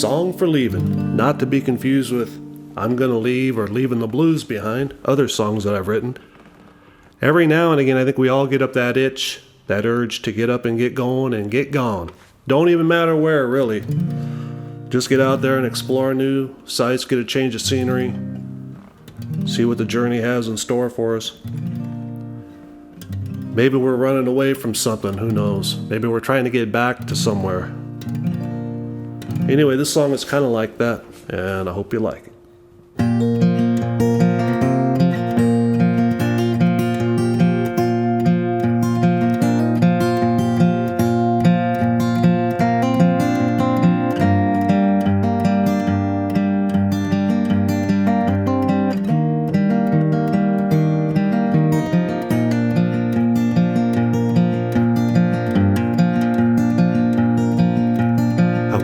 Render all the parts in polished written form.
Song for Leaving, not to be confused with I'm Gonna Leave or Leaving the Blues Behind, other songs that I've written. Every now and again, I think we all get up that itch, that urge to get up and get going and get gone. Don't even matter where, really. Just get out there and explore new sights, get a change of scenery, see what the journey has in store for us. Maybe we're running away from something, who knows? Maybe we're trying to get back to somewhere. Anyway, this song is kind of like that, and I hope you like it.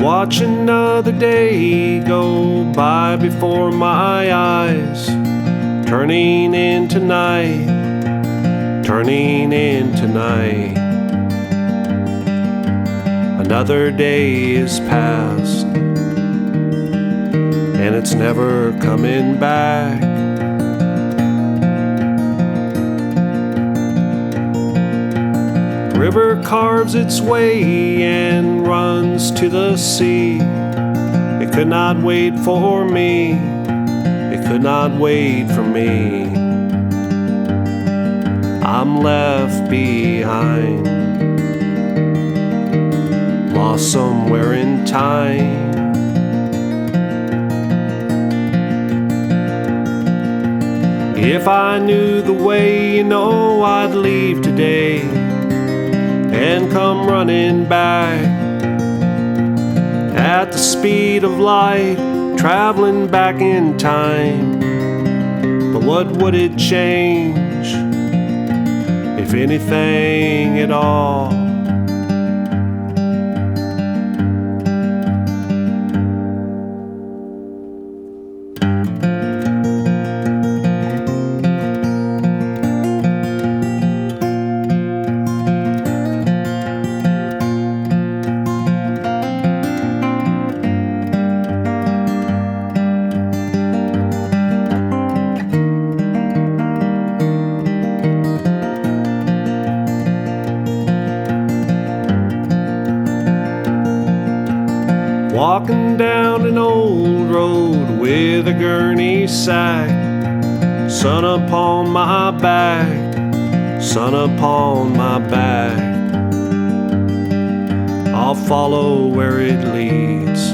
Watch another day go by before my eyes, turning into night, turning into night. Another day is past, and it's never coming back. River carves its way and runs to the sea. It could not wait for me. It could not wait for me. I'm left behind, lost somewhere in time. If I knew the way, you know I'd leave today and come running back at the speed of light, traveling back in time. But what would it change, if anything at all? Walking down an old road with a gurney sack, sun upon my back, sun upon my back. I'll follow where it leads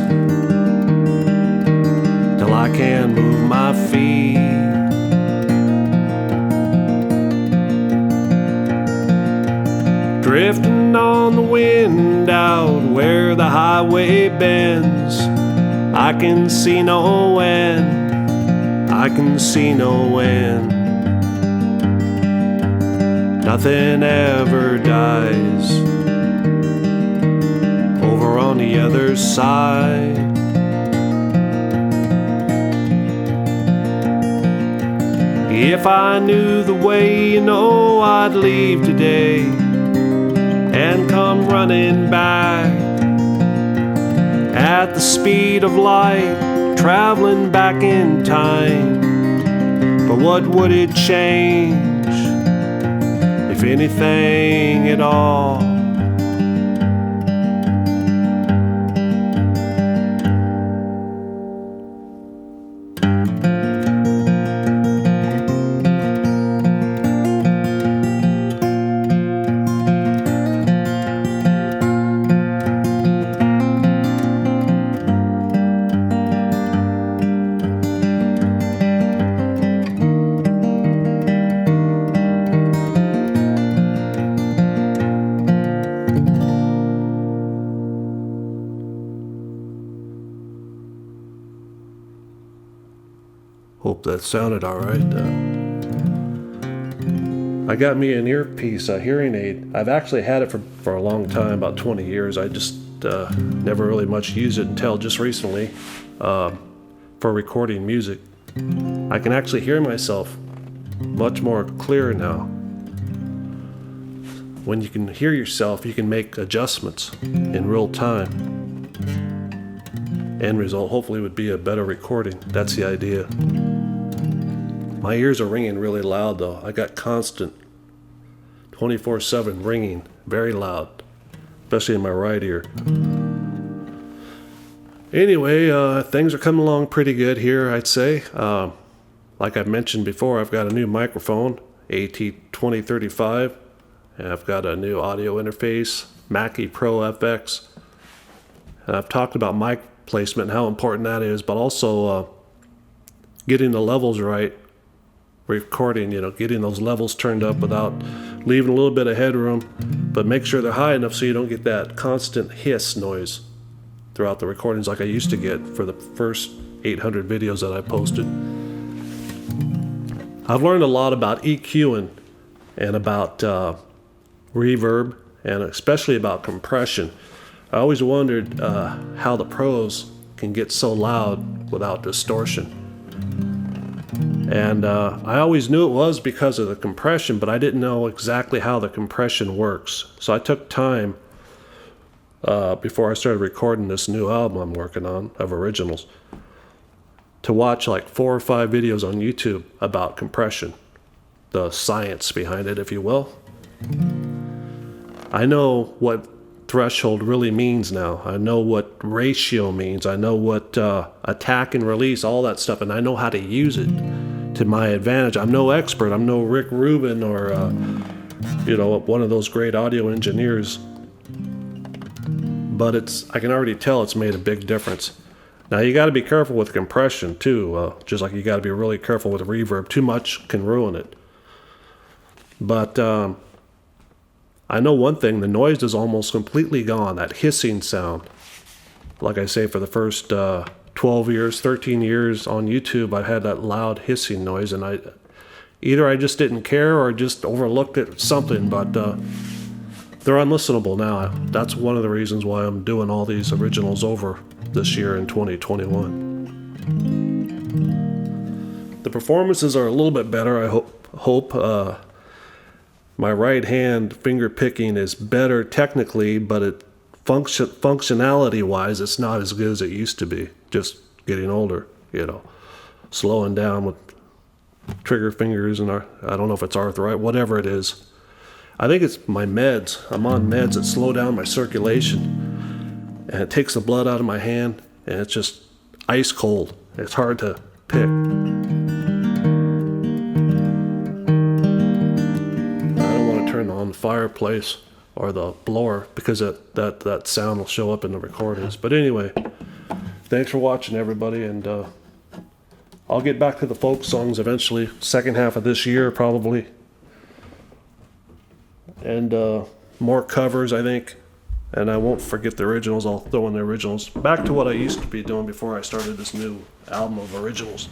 till I can move my feet. Drifting on the wind out where the highway bends, I can see no end, I can see no end. Nothing ever dies over on the other side. If I knew the way, you know I'd leave today and come running back at the speed of light, traveling back in time. But what would it change, if anything at all? Hope that sounded all right. I got me an earpiece, a hearing aid. I've actually had it for a long time, about 20 years. I just never really much used it until just recently for recording music. I can actually hear myself much more clear now. When you can hear yourself, you can make adjustments in real time. end result hopefully would be a better recording. That's the idea. My ears are ringing really loud though. I got constant 24/7 ringing, very loud, especially in my right ear. Anyway, things are coming along pretty good here, I'd say. Like I've mentioned before, I've got a new microphone, AT2035, and I've got a new audio interface, Mackie Pro FX. And I've talked about mic placement and how important that is, but also getting the levels right, recording, getting those levels turned up without leaving a little bit of headroom, but make sure they're high enough so you don't get that constant hiss noise throughout the recordings like I used to get for the first 800 videos that I posted. I've learned a lot about EQing and about reverb, and especially about compression. I always wondered how the pros can get so loud without distortion. And I always knew it was because of the compression, but I didn't know exactly how the compression works. So I took time before I started recording this new album I'm working on of originals to watch like 4 or 5 videos on YouTube about compression, the science behind it, if you will. I know what threshold really means now. I know what ratio means. I know what attack and release, all that stuff, and I know how to use it to my advantage. I'm no expert. I'm no Rick Rubin or one of those great audio engineers, but I can already tell it's made a big difference. Now you got to be careful with compression too, just like you got to be really careful with reverb. Too much can ruin it. But I know one thing, the noise is almost completely gone, that hissing sound. Like I say, for the first 12 years, 13 years on YouTube, I've had that loud hissing noise, and I just didn't care or just overlooked it, something, but they're unlistenable now. That's one of the reasons why I'm doing all these originals over this year in 2021. The performances are a little bit better, I hope. My right hand finger picking is better technically, but functionality wise, it's not as good as it used to be. Just getting older, slowing down with trigger fingers, and I don't know if it's arthritis, whatever it is. I think it's my meds. I'm on meds that slow down my circulation, and it takes the blood out of my hand, and it's just ice cold. It's hard to pick. Turn on the fireplace or the blower because that sound will show up in the recordings. But anyway, thanks for watching, everybody, and I'll get back to the folk songs eventually, second half of this year probably, and more covers, I think, and I won't forget the originals. I'll throw in the originals back to what I used to be doing before I started this new album of originals.